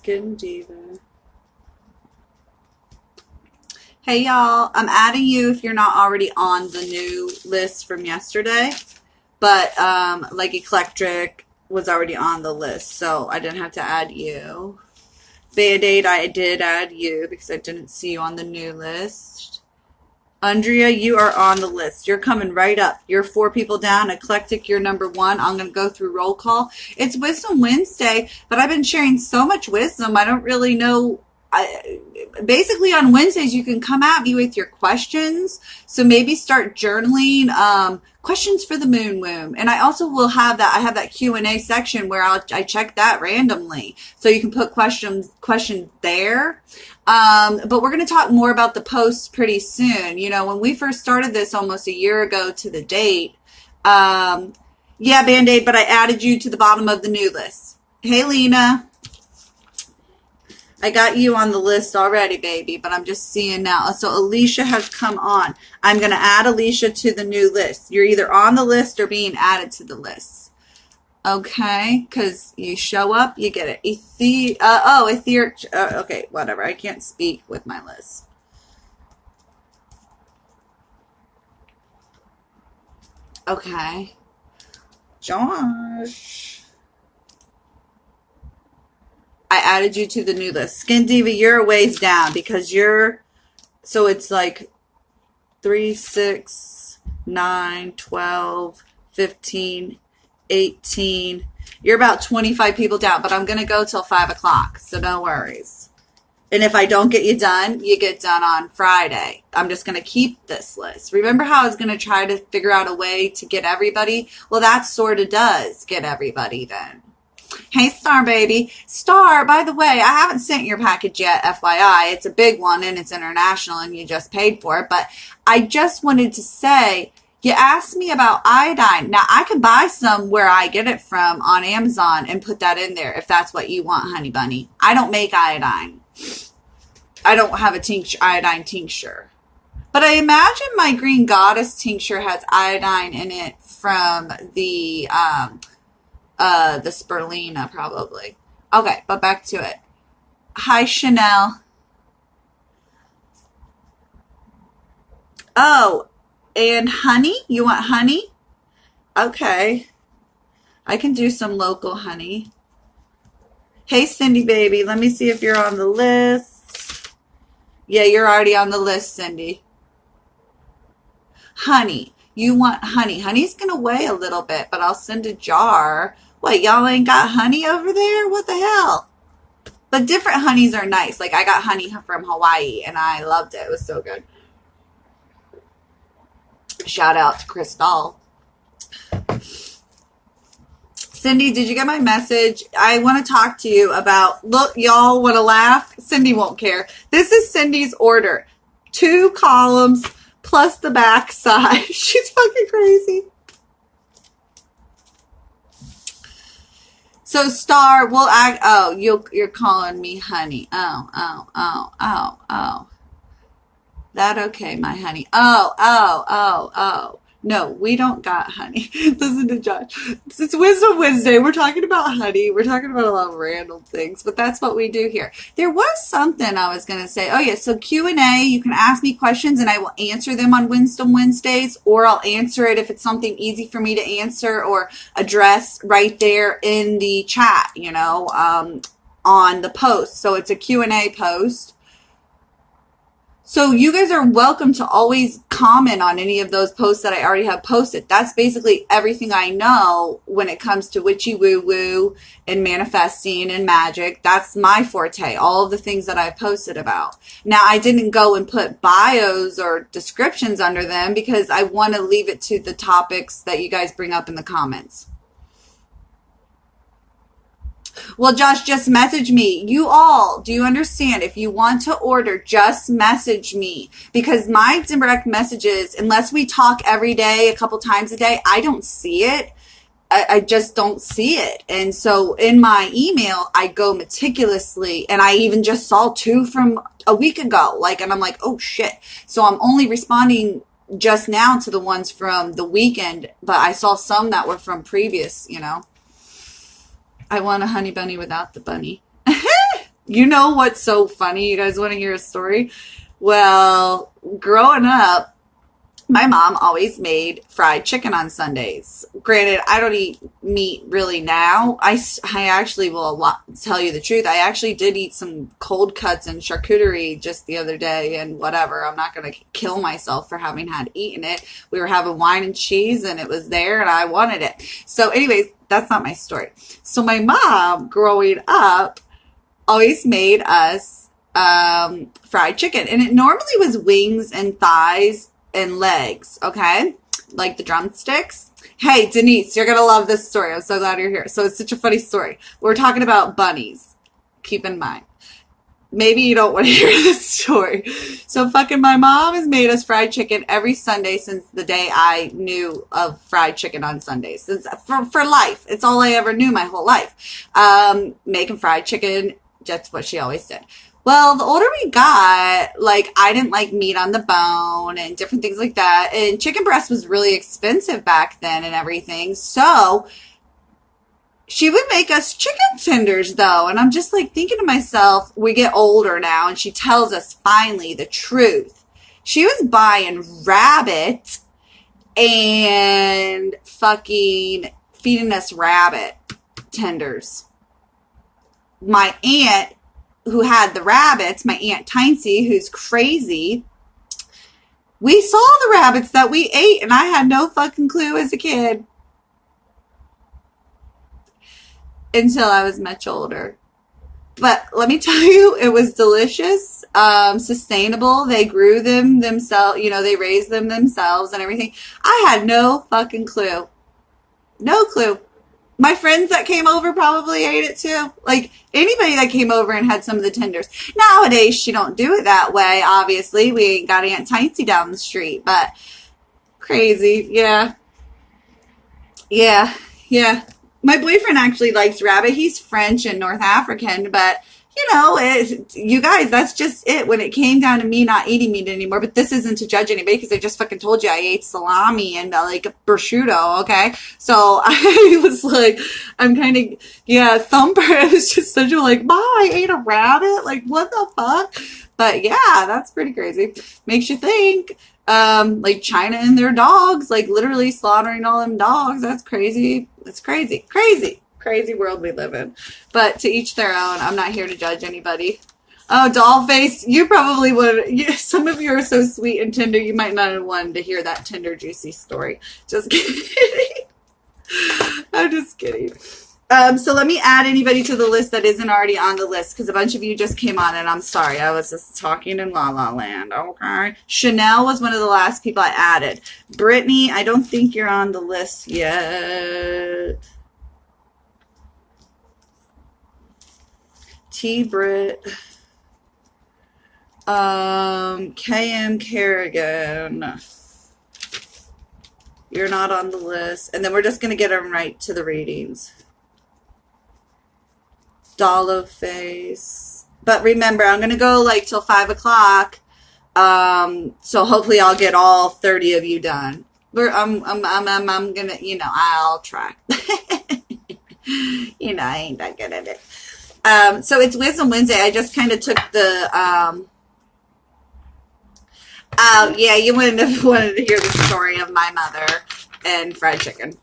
Skin Diva. Hey y'all, I'm adding you if you're not already on the new list from yesterday. But like Eclectric was already on the list, so I didn't have to add you. Band-Aid, I did add you because I didn't see you on the new list. Andrea, you are on the list. You're coming right up. You're 4 people down. Eclectic, you're number 1. I'm going to go through roll call. It's Wisdom Wednesday, but I've been sharing so much wisdom. I don't really know. Basically, on Wednesdays, you can come at me with your questions. So maybe start journaling questions for the moon womb. And I also will have that. I have that Q&A section where I check that randomly. So you can put questions there. But we're going to talk more about the posts pretty soon. You know, when we first started this almost a year ago to the date, yeah, Band-Aid, but I added you to the bottom of the new list. Hey, Lena. I got you on the list already, baby, but I'm just seeing now. So Alicia has come on. I'm going to add Alicia to the new list. You're either on the list or being added to the list. Okay, because you show up, you get it. Etheric. Okay, whatever. I can't speak with my list. Okay. Josh. I added you to the new list. Skin Diva, you're a ways down because so it's like 3, 6, 9, 12, 15, 18. You're about 25 people down, but I'm going to go till 5 o'clock, so no worries. And if I don't get you done, you get done on Friday. I'm just going to keep this list. Remember how I was going to try to figure out a way to get everybody? Well, that sort of does get everybody then. Hey, Star Baby. Star, by the way, I haven't sent your package yet, FYI. It's a big one, and it's international, and you just paid for it. But I just wanted to say, you asked me about iodine. Now, I can buy some where I get it from on Amazon and put that in there if that's what you want, honey bunny. I don't make iodine. I don't have a iodine tincture. But I imagine my Green Goddess tincture has iodine in it from the spirulina, probably. Okay, but back to it. Hi, Chanel. Oh, and honey? You want honey? Okay. I can do some local honey. Hey, Cindy, baby. Let me see if you're on the list. Yeah, you're already on the list, Cindy. Honey. You want honey. Honey's going to weigh a little bit, but I'll send a jar. What, y'all ain't got honey over there? What the hell? But different honeys are nice. Like, I got honey from Hawaii, and I loved it. It was so good. Shout out to Crystal. Cindy, did you get my message? I want to talk to you about, look, y'all want to laugh? Cindy won't care. This is Cindy's order. 2 columns plus the back side. She's fucking crazy. So, Star, we'll act. Oh, you're calling me honey. Oh. That okay, my honey. Oh. No, we don't got honey. Listen to Josh. It's Wisdom Wednesday. We're talking about honey. We're talking about a lot of random things, but that's what we do here. There was something I was going to say. Oh, yeah. So Q&A, you can ask me questions and I will answer them on Wisdom Wednesdays, or I'll answer it if it's something easy for me to answer or address right there in the chat, on the post. So it's a Q&A post. So you guys are welcome to always comment on any of those posts that I already have posted. That's basically everything I know when it comes to witchy woo-woo and manifesting and magic. That's my forte, all of the things that I've posted about. Now, I didn't go and put bios or descriptions under them because I want to leave it to the topics that you guys bring up in the comments. Well, Josh, just message me. You all, do you understand? If you want to order, just message me. Because my direct messages, unless we talk every day, a couple times a day, I don't see it. I just don't see it. And so in my email, I go meticulously. And I even just saw 2 from a week ago. And I'm like, oh, shit. So I'm only responding just now to the ones from the weekend. But I saw some that were from previous, I want a honey bunny without the bunny. You know what's so funny? You guys want to hear a story? Well, growing up, my mom always made fried chicken on Sundays. Granted, I don't eat meat really now. I actually will tell you the truth. I actually did eat some cold cuts and charcuterie just the other day and whatever. I'm not going to kill myself for having had eaten it. We were having wine and cheese and it was there and I wanted it. So anyways, that's not my story. So my mom growing up always made us fried chicken. And it normally was wings and thighs and legs, okay? Like the drumsticks. Hey, Denise, you're going to love this story. I'm so glad you're here. So it's such a funny story. We're talking about bunnies. Keep in mind. Maybe you don't want to hear this story. So fucking my mom has made us fried chicken every Sunday since the day I knew of fried chicken on Sundays. Since for life. It's all I ever knew my whole life. Making fried chicken, that's what she always did. Well, the older we got, like, I didn't like meat on the bone and different things like that. And chicken breast was really expensive back then and everything. So she would make us chicken tenders, though. And I'm just, like, thinking to myself, we get older now, and she tells us finally the truth. She was buying rabbit and fucking feeding us rabbit tenders. My aunt, who had the rabbits, my Aunt Tynesy, who's crazy, we saw the rabbits that we ate, and I had no fucking clue as a kid until I was much older. But let me tell you, it was delicious, sustainable. They grew them themselves, you know, they raised them themselves and everything. I had no fucking clue. No clue. My friends that came over probably ate it too. Like, anybody that came over and had some of the tenders. Nowadays, she don't do it that way, obviously. We ain't got Aunt Tincy down the street, but crazy. Yeah. Yeah. Yeah. My boyfriend actually likes rabbit. He's French and North African, but you know, you guys, that's just it when it came down to me not eating meat anymore. But this isn't to judge anybody because I just fucking told you I ate salami and like prosciutto, okay? So I was like, I'm kind of, yeah, thumper. It was just such a like, Mom, I ate a rabbit? Like, what the fuck? But yeah, that's pretty crazy. Makes you think. Like China and their dogs, like literally slaughtering all them dogs. That's crazy. That's crazy. Crazy world we live in. But to each their own. I'm not here to judge anybody. Oh, Dollface, you probably would. Some of you are so sweet and tender, you might not have wanted to hear that tender, juicy story. Just kidding. I'm just kidding. So let me add anybody to the list that isn't already on the list because a bunch of you just came on and I'm sorry. I was just talking in La La Land. Okay. Chanel was one of the last people I added. Brittany, I don't think you're on the list yet. T-Brit. KM Kerrigan. You're not on the list. And then we're just going to get them right to the readings. Dollface. But remember, I'm going to go like till 5 o'clock. So hopefully I'll get all 30 of you done. I'm going to, you know, I'll try. You know, I ain't that good at it. So it's Wisdom Wednesday. I just kind of took the, yeah, you wouldn't have wanted to hear the story of my mother and fried chicken.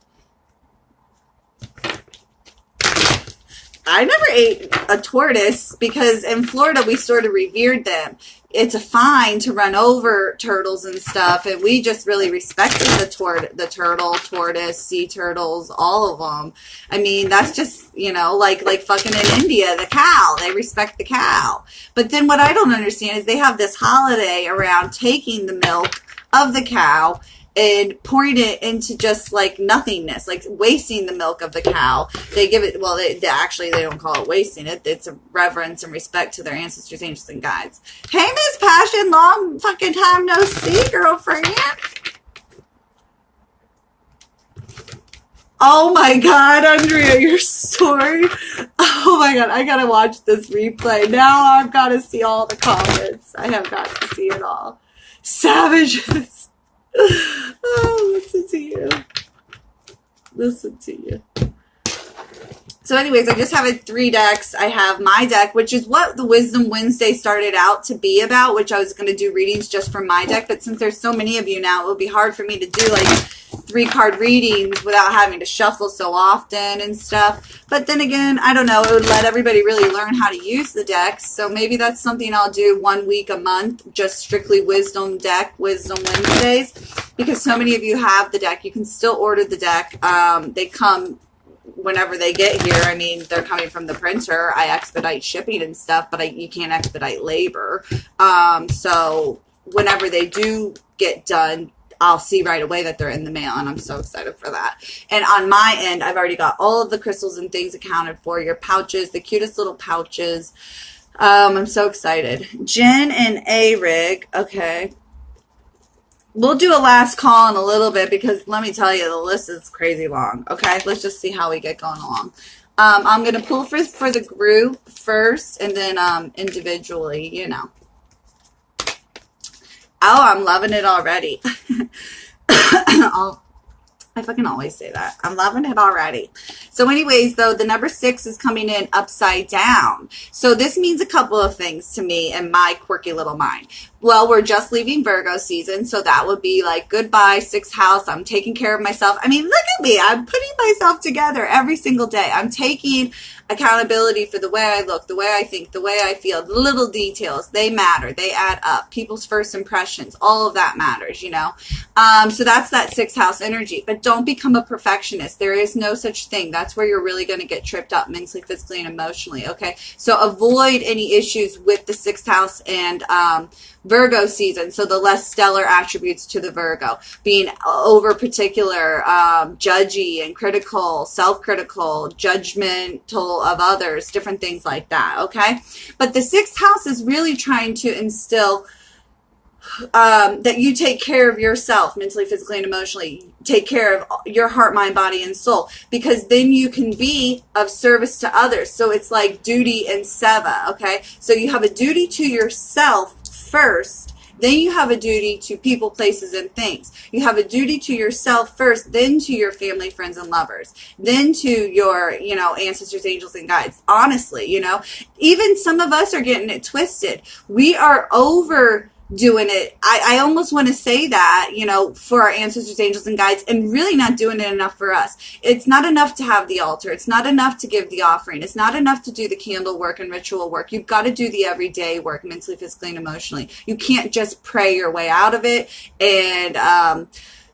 I never ate a tortoise because in Florida we sort of revered them. It's a fine to run over turtles and stuff, and we just really respected the turtle, tortoise, sea turtles, all of them. I mean, that's just, you know, like fucking in India, the cow. They respect the cow. But then what I don't understand is they have this holiday around taking the milk of the cow and pouring it into just like nothingness, like wasting the milk of the cow. They give it, well, they don't call it wasting it. It's a reverence and respect to their ancestors, angels, and guides. Hey, Miss Passion, long fucking time no see, girlfriend. Oh my God, Andrea, your story. Oh my God, I gotta watch this replay. Now I've got to see all the comments. I have got to see it all. Savages. Oh, listen to you. Listen to you. So anyways, I just have 3 decks. I have my deck, which is what the Wisdom Wednesday started out to be about, which I was going to do readings just for my deck. But since there's so many of you now, it would be hard for me to do like 3-card readings without having to shuffle so often and stuff. But then again, I don't know. It would let everybody really learn how to use the decks. So maybe that's something I'll do 1 week a month, just strictly Wisdom deck, Wisdom Wednesdays. Because so many of you have the deck. You can still order the deck. They come whenever they get here. I mean, they're coming from the printer. I expedite shipping and stuff, but you can't expedite labor. So whenever they do get done, I'll see right away that they're in the mail, and I'm so excited for that. And on my end, I've already got all of the crystals and things accounted for. Your pouches, the cutest little pouches. I'm so excited. Jen and A-Rig. Okay. We'll do a last call in a little bit because let me tell you, the list is crazy long. Okay, let's just see how we get going along. I'm going to pull for the group first and then individually, you know. Oh, I'm loving it already. I fucking always say that. I'm loving it already. So anyways, though, the number 6 is coming in upside down. So this means a couple of things to me in my quirky little mind. Well, we're just leaving Virgo season, so that would be like, goodbye, 6th house. I'm taking care of myself. I mean, look at me. I'm putting myself together every single day. I'm taking accountability for the way I look, the way I think, the way I feel. The little details, they matter. They add up. People's first impressions, all of that matters, you know. So that's that 6th house energy. But don't become a perfectionist. There is no such thing. That's where you're really going to get tripped up mentally, physically, and emotionally, okay? So avoid any issues with the 6th house and Virgo season, so the less stellar attributes to the Virgo, being over particular, judgy and critical, self-critical, judgmental of others, different things like that, okay? But the 6th house is really trying to instill that you take care of yourself mentally, physically, and emotionally. Take care of your heart, mind, body, and soul, because then you can be of service to others. So it's like duty and seva, okay? So you have a duty to yourself first, then you have a duty to people, places, and things. You have a duty to yourself first, then to your family, friends, and lovers, then to your, you know, ancestors, angels, and guides. Honestly, you know, even some of us are getting it twisted. We are overdoing it. I almost want to say that, you know, for our ancestors, angels, and guides, and really not doing it enough for us. It's not enough to have the altar. It's not enough to give the offering. It's not enough to do the candle work and ritual work. You've got to do the everyday work, mentally, physically, and emotionally. You can't just pray your way out of it and,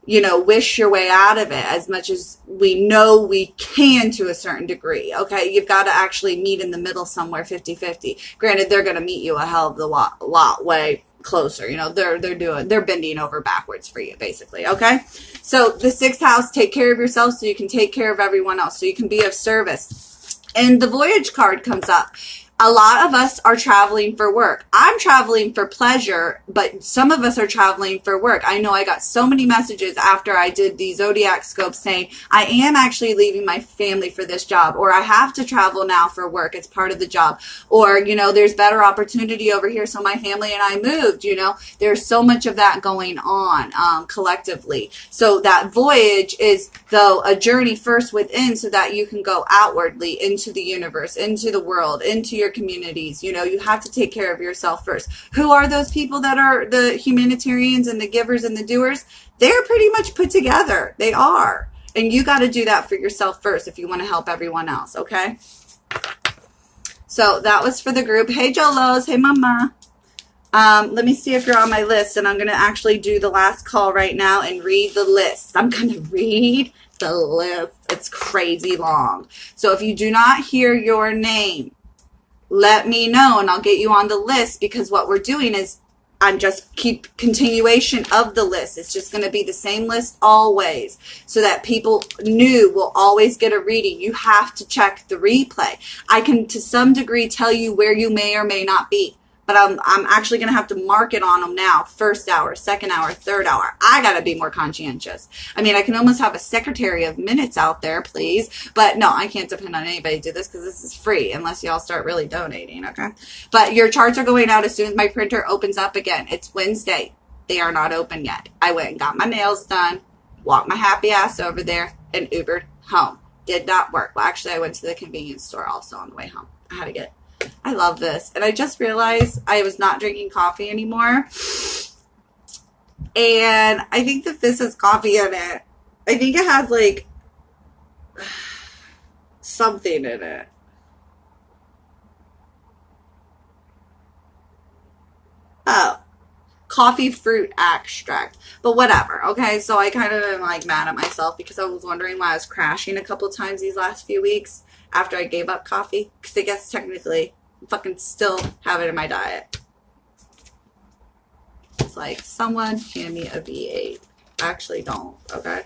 you know, wish your way out of it as much as we know we can to a certain degree. Okay. You've got to actually meet in the middle somewhere 50-50. Granted, they're going to meet you a hell of a lot way closer. You know, they're bending over backwards for you, basically. Okay. So the 6th house, take care of yourself so you can take care of everyone else, so you can be of service. And the Voyage card comes up. A lot of us are traveling for work. I'm traveling for pleasure, but some of us are traveling for work. I know I got so many messages after I did the Zodiac scope saying, I am actually leaving my family for this job, or I have to travel now for work. It's part of the job. Or, you know, there's better opportunity over here, so my family and I moved, you know. There's so much of that going on collectively. So that voyage is, though, a journey first within so that you can go outwardly into the universe, into the world, into your communities. You know, you have to take care of yourself first. Who are those people that are the humanitarians and the givers and the doers? They're pretty much put together. They are. And you got to do that for yourself first if you want to help everyone else, okay? So that was for the group. Hey, Jolos. Hey, Mama. Let me see if you're on my list, and I'm going to actually do the last call right now and read the list. I'm going to read the list. It's crazy long. So if you do not hear your name, let me know and I'll get you on the list, because what we're doing is I'm just keep continuation of the list. It's just going to be the same list always, so that people new will always get a reading. You have to check the replay. I can to some degree tell you where you may or may not be, but I'm actually going to have to mark it on them now. 1st hour, 2nd hour, 3rd hour. I got to be more conscientious. I mean, I can almost have a secretary of minutes out there, please. But no, I can't depend on anybody to do this, because this is free unless y'all start really donating, okay? But your charts are going out as soon as my printer opens up again. It's Wednesday. They are not open yet. I went and got my nails done, walked my happy ass over there, and Ubered home. did not work. Well, actually, I went to the convenience store also on the way home. I had to get it. I love this. And I just realized I was not drinking coffee anymore. And I think that this has coffee in it. I think it has like something in it. Oh, coffee fruit extract. But whatever, okay? So I kind of am like mad at myself because I was wondering why I was crashing a couple times these last few weeks after I gave up coffee. Because I guess technically I fucking still have it in my diet. It's like, someone hand me a V8. Actually don't, okay?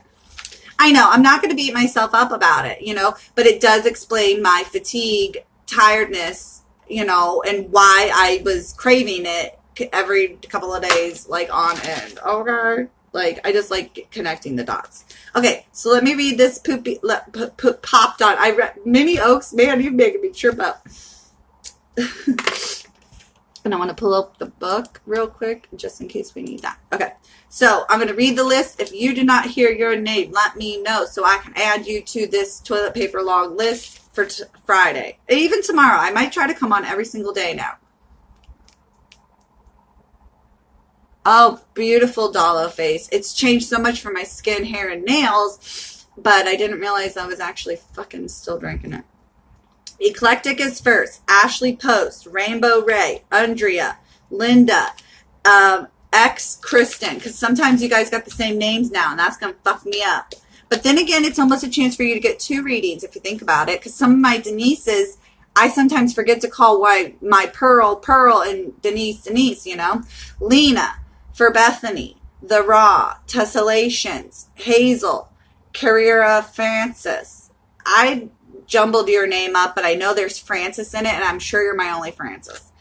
I know, I'm not going to beat myself up about it, you know, but it does explain my fatigue, tiredness, you know, and why I was craving it every couple of days, like on end. Okay. Like, I just like connecting the dots. Okay. So let me read this popped on. I read Mini Oaks. Man, you're making me trip up. And I want to pull up the book real quick, just in case we need that. Okay. So I'm going to read the list. If you do not hear your name, let me know so I can add you to this toilet paper log list for Friday. Even tomorrow. I might try to come on every single day now. Oh, beautiful Dollo face. It's changed so much for my skin, hair, and nails, but I didn't realize I was actually fucking still drinking it. Eclectic is first. Ashley Post, Rainbow Ray, Andrea, Linda, X Kristen, because sometimes you guys got the same names now, and that's going to fuck me up. But then again, it's almost a chance for you to get 2 readings if you think about it, because some of my Denises, I sometimes forget to call my Pearl, and Denise, you know. Lena, for Bethany, The Raw, Tessellations, Hazel, Carrera Francis. I jumbled your name up, but I know there's Francis in it, and I'm sure you're my only Francis.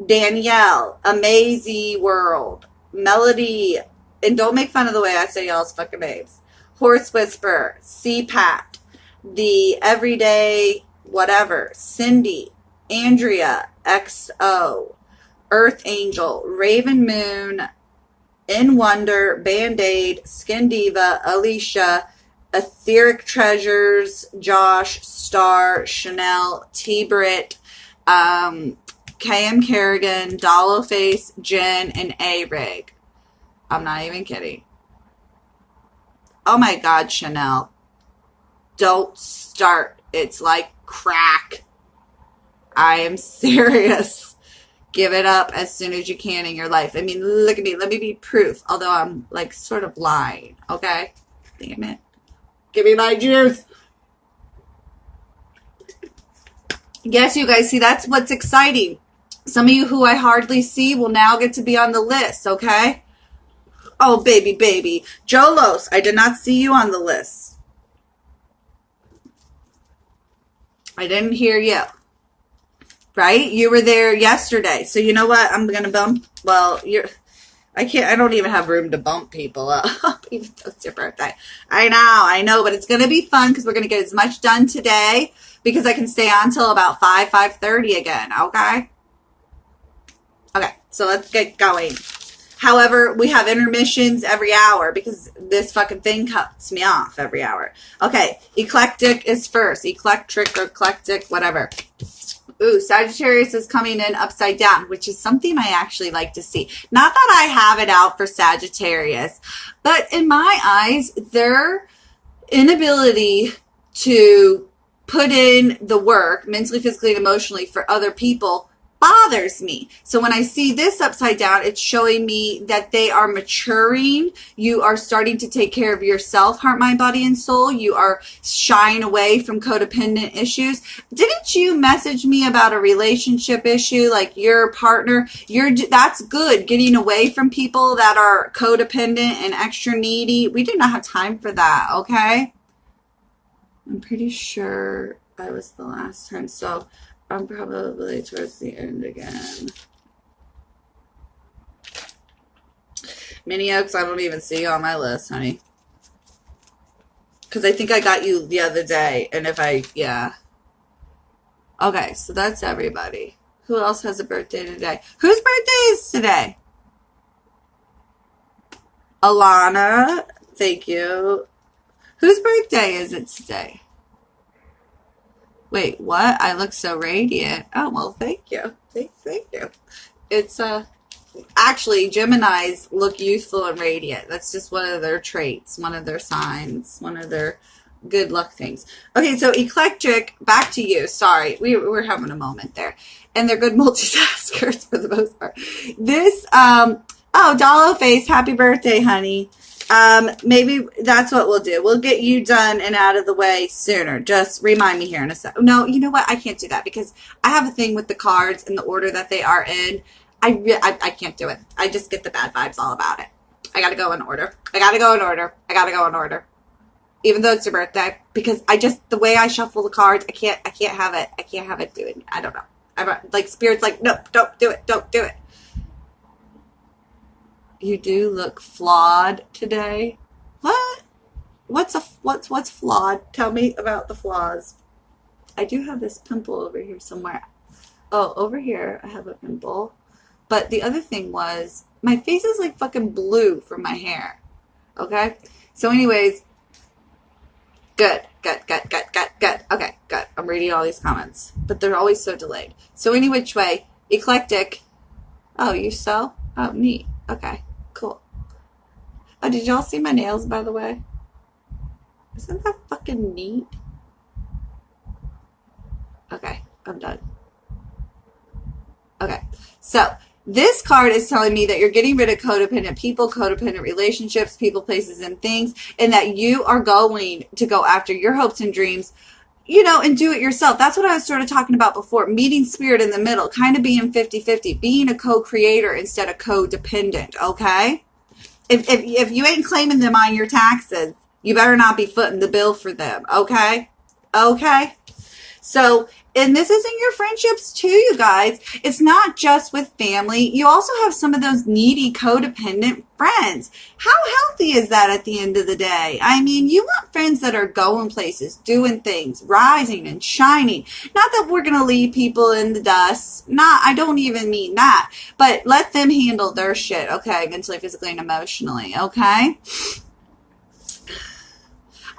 Danielle, Amazy World, Melody, and don't make fun of the way I say y'all's fucking names. Horse Whisperer, CPAT, The Everyday Whatever, Cindy, Andrea, XO, Earth Angel, Raven Moon, In Wonder, Band-Aid, Skin Diva, Alicia, Etheric Treasures, Josh, Star, Chanel, T-Brit, KM Kerrigan, Dollo Face, Jen, and A-Rig. I'm not even kidding. Oh my God, Chanel. Don't start. It's like crack. I am serious. Give it up as soon as you can in your life. I mean, look at me. Let me be proof. Although I'm like sort of lying. Okay? Damn it. Give me my juice. Yes, you guys, see, that's what's exciting. Some of you who I hardly see will now get to be on the list, okay? Oh, baby. Jolos, I did not see you on the list. I didn't hear you. Right? You were there yesterday. So you know what? I'm going to bump. Well, I don't even have room to bump people up, even though it's your birthday. I know, but it's going to be fun because we're going to get as much done today because I can stay on till about 5:30 again, okay? Okay, so let's get going. However, we have intermissions every hour because this fucking thing cuts me off every hour. Okay, eclectic is first. Eclectic or eclectic, whatever. Ooh, Sagittarius is coming in upside down, which is something I actually like to see. Not that I have it out for Sagittarius, but in my eyes, their inability to put in the work mentally, physically, and emotionally for other people bothers me. So when I see this upside down, it's showing me that they are maturing. You are starting to take care of yourself, heart, mind, body, and soul. You are shying away from codependent issues. Didn't you message me about a relationship issue, like your partner? That's good. Getting away from people that are codependent and extra needy. We do not have time for that, okay? I'm pretty sure I was the last time, so I'm probably towards the end again. Mini Oaks, I don't even see you on my list, honey. Because I think I got you the other day, and yeah. Okay, so that's everybody. Who else has a birthday today? Whose birthday is today? Alana, thank you. Whose birthday is it today? Wait, what? I look so radiant. Oh, well, thank you. Thank you. It's, actually, Geminis look youthful and radiant. That's just one of their traits, one of their signs, one of their good luck things. Okay, so eclectic, back to you. Sorry, we're having a moment there. And they're good multitaskers for the most part. This, oh, Dollo Face, happy birthday, honey. Maybe that's what we'll do. We'll get you done and out of the way sooner. Just remind me here in a sec. No, you know what? I can't do that because I have a thing with the cards in the order that they are in. I can't do it. I just get the bad vibes all about it. I gotta go in order. I gotta go in order. I gotta go in order. Even though it's your birthday, because the way I shuffle the cards, I can't have it. I can't have it doing. I don't know. Like Spirit's like, no, don't do it. Don't do it. You do look flawed today. What? What's flawed? Tell me about the flaws. I do have this pimple over here somewhere. Oh, over here I have a pimple. But the other thing was, my face is like fucking blue from my hair. Okay? So anyways, good. Okay, good. I'm reading all these comments. But they're always so delayed. So any which way, eclectic. Oh, you sew? Oh, neat. Okay, cool. Oh, did y'all see my nails, by the way? Isn't that fucking neat? Okay, I'm done. Okay, so this card is telling me that you're getting rid of codependent people, codependent relationships, people, places, and things, and that you are going to go after your hopes and dreams, and do it yourself. That's what I was sort of talking about before. Meeting spirit in the middle, kind of being 50-50, being a co-creator instead of codependent, okay? If you ain't claiming them on your taxes, you better not be footing the bill for them, okay? Okay? So, and this is in your friendships too, you guys. It's not just with family. You also have some of those needy, codependent friends. How healthy is that at the end of the day? I mean, you want friends that are going places, doing things, rising and shining. Not that we're going to leave people in the dust. I don't even mean that. But let them handle their shit, okay? Mentally, physically, and emotionally, okay?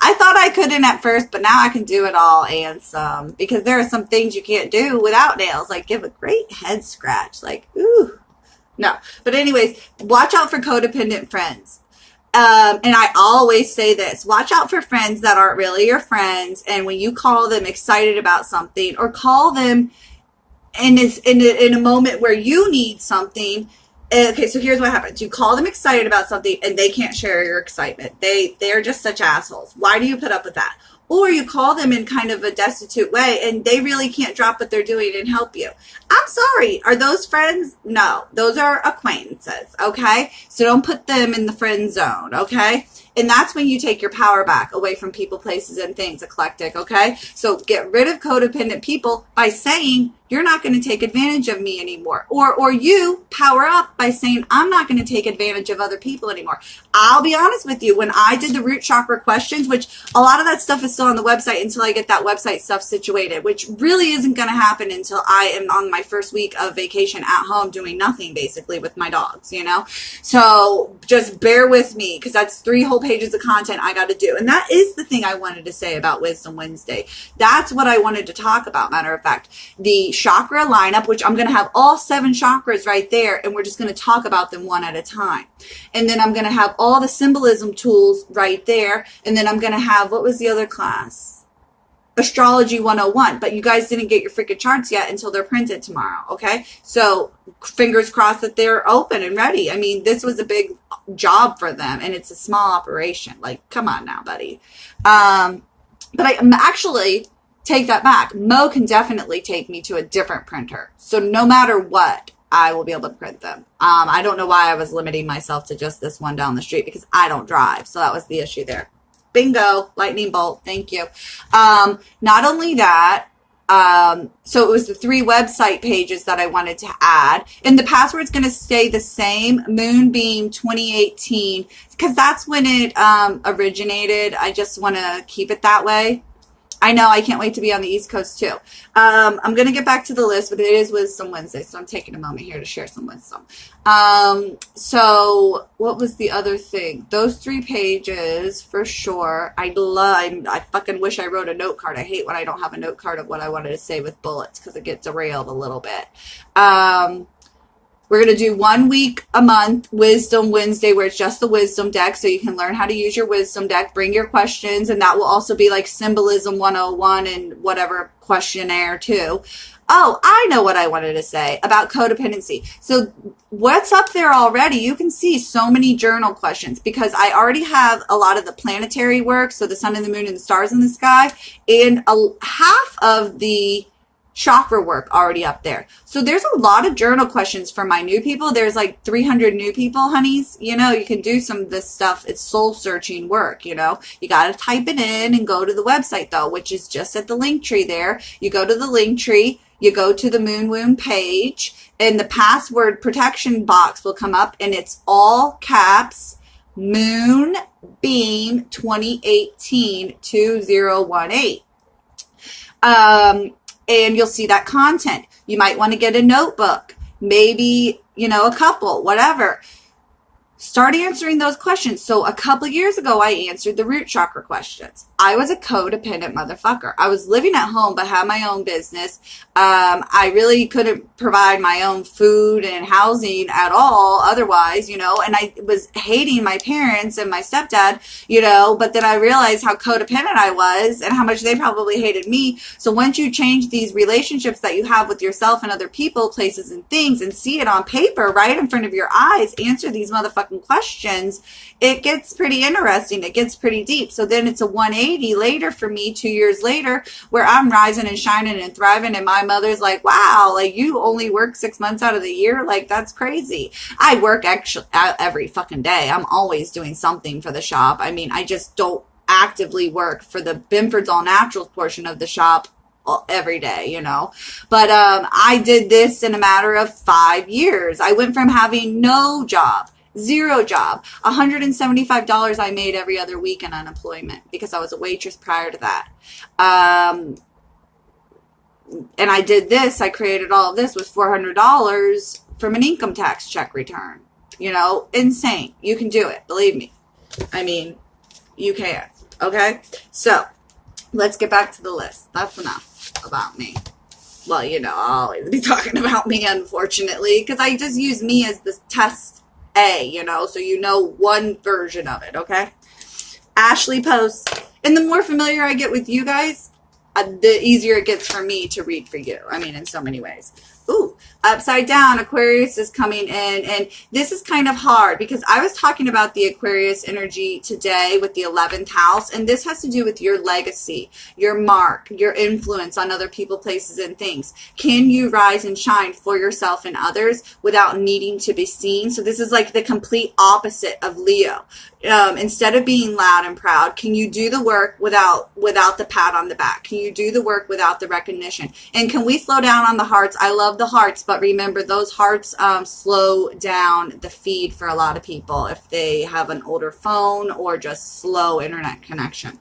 I thought I couldn't at first, but now I can do it all and some. Because there are some things you can't do without nails. Like give a great head scratch. Like, ooh. No. But anyways, watch out for codependent friends. And I always say this. Watch out for friends that aren't really your friends. And when you call them excited about something or call them in a moment where you need something. Okay, so here's what happens. You call them excited about something and they can't share your excitement. They're just such assholes. Why do you put up with that? Or you call them in kind of a destitute way and they really can't drop what they're doing and help you. I'm sorry. Are those friends? No, those are acquaintances. Okay, so don't put them in the friend zone. Okay. And that's when you take your power back away from people, places, and things, eclectic, okay? So get rid of codependent people by saying, you're not going to take advantage of me anymore. Or you power up by saying, I'm not going to take advantage of other people anymore. I'll be honest with you, when I did the root chakra questions, which a lot of that stuff is still on the website until I get that website stuff situated, which really isn't going to happen until I am on my first week of vacation at home doing nothing, basically, with my dogs, So just bear with me, because that's 3 whole pages of content I got to do. And that is the thing I wanted to say about Wisdom Wednesday. That's what I wanted to talk about, matter of fact. The chakra lineup, which I'm going to have all 7 chakras right there, and we're just going to talk about them one at a time. And then I'm going to have all the symbolism tools right there. And then I'm going to have, what was the other class? Astrology 101. But you guys didn't get your freaking charts yet until they're printed tomorrow, okay? So fingers crossed that they're open and ready. I mean, this was a big job for them, and it's a small operation. Like, come on now, buddy. But I'm actually... take that back. Mo can definitely take me to a different printer. So no matter what, I will be able to print them. I don't know why I was limiting myself to just this one down the street, because I don't drive. So that was the issue there. Bingo. Lightning bolt. Thank you. Not only that, so it was the 3 website pages that I wanted to add. And the password's going to stay the same, Moonbeam 2018, because that's when it originated. I just want to keep it that way. I know. I can't wait to be on the East Coast too. I'm going to get back to the list, but it is Wisdom Wednesday, so I'm taking a moment here to share some wisdom. So what was the other thing? Those 3 pages for sure. I fucking wish I wrote a note card. I hate when I don't have a note card of what I wanted to say with bullets because it gets derailed a little bit. We're going to do 1 week a month, Wisdom Wednesday, where it's just the wisdom deck. So you can learn how to use your wisdom deck, bring your questions, and that will also be like Symbolism 101 and whatever questionnaire too. Oh, I know what I wanted to say about codependency. So what's up there already, you can see so many journal questions because I already have a lot of the planetary work. So the sun and the moon and the stars in the sky, and half of the chakra work already up there. So there's a lot of journal questions for my new people. There's like 300 new people, honeys. You know, you can do some of this stuff. It's soul searching work. You know, you got to type it in and go to the website though, which is just at the link tree there. You go to the link tree, you go to the Moon Womb page, and the password protection box will come up, and it's all caps, Moonbeam 2018 2018. And you'll see that content. You might want to get a notebook, maybe, you know, a couple, whatever. Start answering those questions. So a couple years ago, I answered the root chakra questions. I was a codependent motherfucker. I was living at home, but had my own business. I really couldn't provide my own food and housing at all otherwise, you know, and I was hating my parents and my stepdad, you know, but then I realized how codependent I was and how much they probably hated me. So once you change these relationships that you have with yourself and other people, places and things, and see it on paper right in front of your eyes, answer these motherfucking questions, it gets pretty interesting. It gets pretty deep. So then it's a 180 later for me, 2 years later, where I'm rising and shining and thriving. And my mother's like, wow, like you only work 6 months out of the year. Like that's crazy. I work actually every fucking day. I'm always doing something for the shop. I mean, I just don't actively work for the Binford's All Naturals portion of the shop every day, you know. But I did this in a matter of 5 years. I went from having no job, zero job, $175 I made every other week in unemployment because I was a waitress prior to that. And I did this, I created all of this with $400 from an income tax check return. You know, insane. You can do it, believe me. I mean, you can. Okay? So, let's get back to the list. That's enough about me. Well, you know, I'll always be talking about me, unfortunately, because I just use me as the test A, you know, so you know one version of it, okay? Ashley posts. And the more familiar I get with you guys, the easier it gets for me to read for you. I mean, in so many ways. Ooh, upside down, Aquarius is coming in. And this is kind of hard because I was talking about the Aquarius energy today with the 11th house. And this has to do with your legacy, your mark, your influence on other people, places, and things. Can you rise and shine for yourself and others without needing to be seen? So this is like the complete opposite of Leo. Instead of being loud and proud, can you do the work without the pat on the back? Can you do the work without the recognition? And can we slow down on the hearts? I love the hearts, but remember those hearts slow down the feed for a lot of people if they have an older phone or just slow internet connection.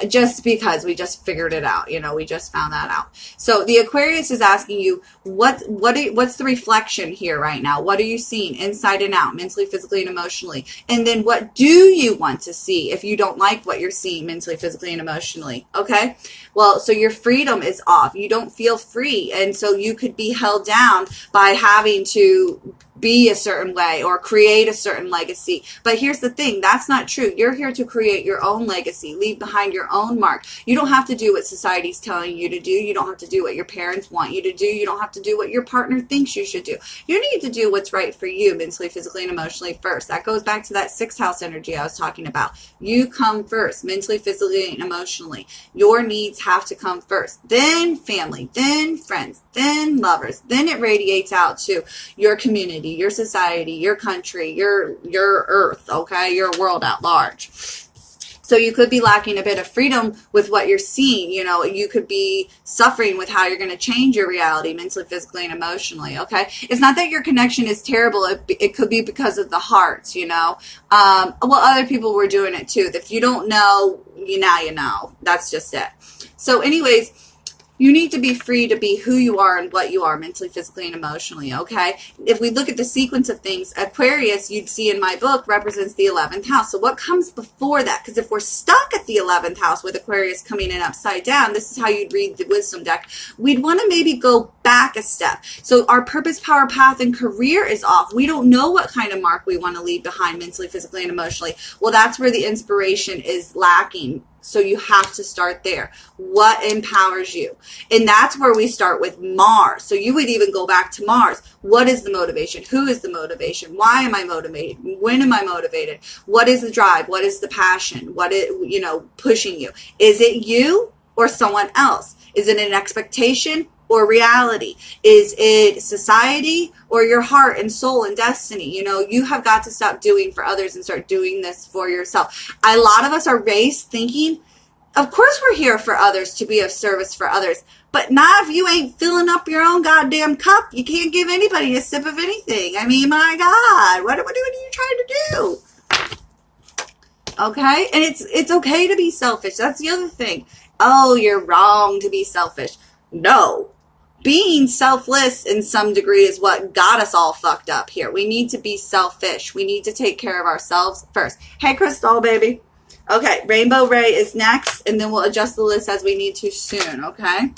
Just because we just figured it out, you know, we just found that out. So the Aquarius is asking you, what's the reflection here right now? What are you seeing inside and out, mentally, physically, and emotionally? And then what do you want to see if you don't like what you're seeing mentally, physically, and emotionally? Okay. Well, so your freedom is off. You don't feel free. And so you could be held down by having to be a certain way or create a certain legacy. But here's the thing, that's not true. You're here to create your own legacy, leave behind your own mark. You don't have to do what society's telling you to do. You don't have to do what your parents want you to do. You don't have to do what your partner thinks you should do. You need to do what's right for you mentally, physically, and emotionally first. That goes back to that 6th house energy I was talking about. You come first, mentally, physically, and emotionally. Your needs have to come first. Then family, then friends, then lovers. Then it radiates out to your community, your society, your country, your earth, okay, your world at large. So you could be lacking a bit of freedom with what you're seeing. You know, you could be suffering with how you're going to change your reality mentally, physically, and emotionally. Okay. It's not that your connection is terrible. It could be because of the hearts, you know. Well, other people were doing it too. If you don't know, now you know. That's just it. So anyways, you need to be free to be who you are and what you are mentally, physically, and emotionally, okay? If we look at the sequence of things, Aquarius, you'd see in my book, represents the 11th house. So what comes before that? Because if we're stuck at the 11th house with Aquarius coming in upside down, this is how you'd read the wisdom deck. We'd want to maybe go back a step. So our purpose, power, path, and career is off. We don't know what kind of mark we want to leave behind mentally, physically, and emotionally. Well, that's where the inspiration is lacking. So you have to start there. What empowers you? And that's where we start with Mars. So you would even go back to Mars. What is the motivation? Who is the motivation? Why am I motivated? When am I motivated? What is the drive? What is the passion? What is, pushing you? Is it you or someone else? Is it an expectation or reality? Is it society or your heart and soul and destiny? You have got to stop doing for others and start doing this for yourself. A lot of us are raised thinking, of course we're here for others, to be of service for others, but not if you ain't filling up your own goddamn cup. You can't give anybody a sip of anything. I mean, my God, what are you trying to do? Okay? And it's okay to be selfish. That's the other thing. Oh, you're wrong to be selfish. No. Being selfless in some degree is what got us all fucked up here. We need to be selfish. We need to take care of ourselves first. Hey, Crystal, baby. Okay, Rainbow Ray is next, and then we'll adjust the list as we need to soon, okay?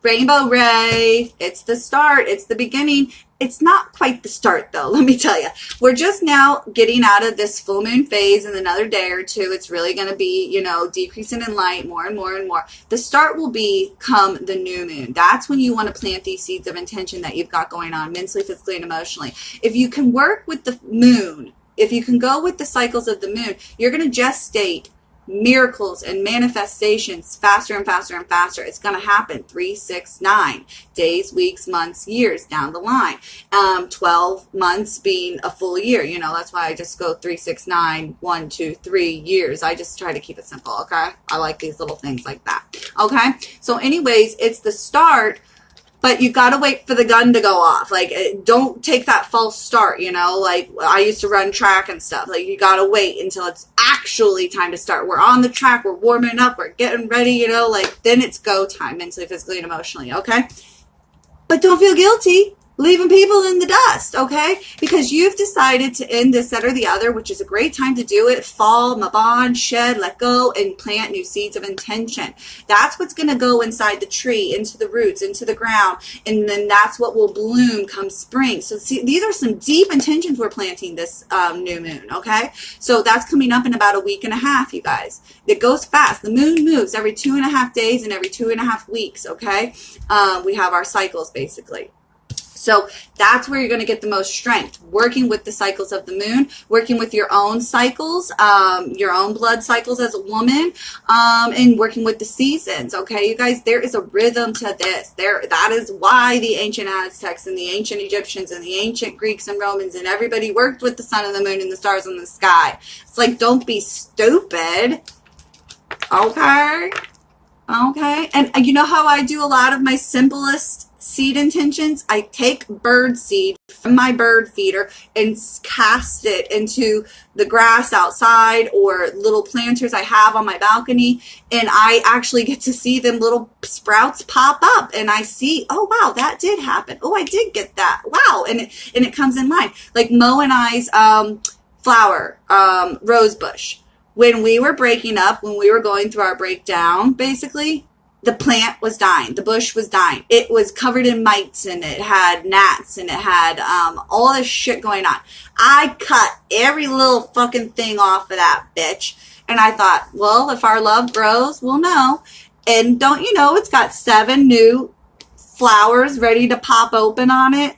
Rainbow Ray, it's the start. It's the beginning. It's not quite the start, though, let me tell you. We're just now getting out of this full moon phase in another day or two. It's really going to be, decreasing in light more and more and more. The start will be come the new moon. That's when you want to plant these seeds of intention that you've got going on mentally, physically, and emotionally. If you can work with the moon, if you can go with the cycles of the moon, you're going to gestate miracles and manifestations faster and faster and faster. It's going to happen 3, 6, 9 days, weeks, months, years down the line. 12 months being a full year. That's why I just go 3, 6, 9, 1, 2, 3 years. I just try to keep it simple. Okay. I like these little things like that. Okay. So anyways, it's the start. But you got to wait for the gun to go off. Like, don't take that false start, Like, I used to run track and stuff. Like, you got to wait until it's actually time to start. We're on the track. We're warming up. We're getting ready, then it's go time, mentally, physically, and emotionally, okay? But don't feel guilty leaving people in the dust, okay? Because you've decided to end this, that, or the other, which is a great time to do it. Fall, mabon, shed, let go, and plant new seeds of intention. That's what's going to go inside the tree, into the roots, into the ground, and then that's what will bloom come spring. So see, these are some deep intentions we're planting this new moon, okay? So that's coming up in about a week and a half, you guys. It goes fast. The moon moves every 2.5 days and every 2.5 weeks, okay? We have our cycles, basically. So that's where you're going to get the most strength, working with the cycles of the moon, working with your own cycles, your own blood cycles as a woman, and working with the seasons. Okay, you guys, there is a rhythm to this. That is why the ancient Aztecs and the ancient Egyptians and the ancient Greeks and Romans and everybody worked with the sun and the moon and the stars in the sky. It's like, don't be stupid. Okay. Okay. And you know how I do a lot of my simplest seed intentions? I take bird seed from my bird feeder and cast it into the grass outside or little planters I have on my balcony, and I actually get to see them little sprouts pop up, and I see, oh wow, that did happen. Oh, I did get that. Wow. And it comes in line. Like Mo and I's flower, rose bush. When we were breaking up, when we were going through our breakdown, basically, the plant was dying. The bush was dying. It was covered in mites, and it had gnats, and it had all this shit going on. I cut every little fucking thing off of that bitch. And I thought, well, if our love grows, we'll know. And don't you know, it's got 7 new flowers ready to pop open on it.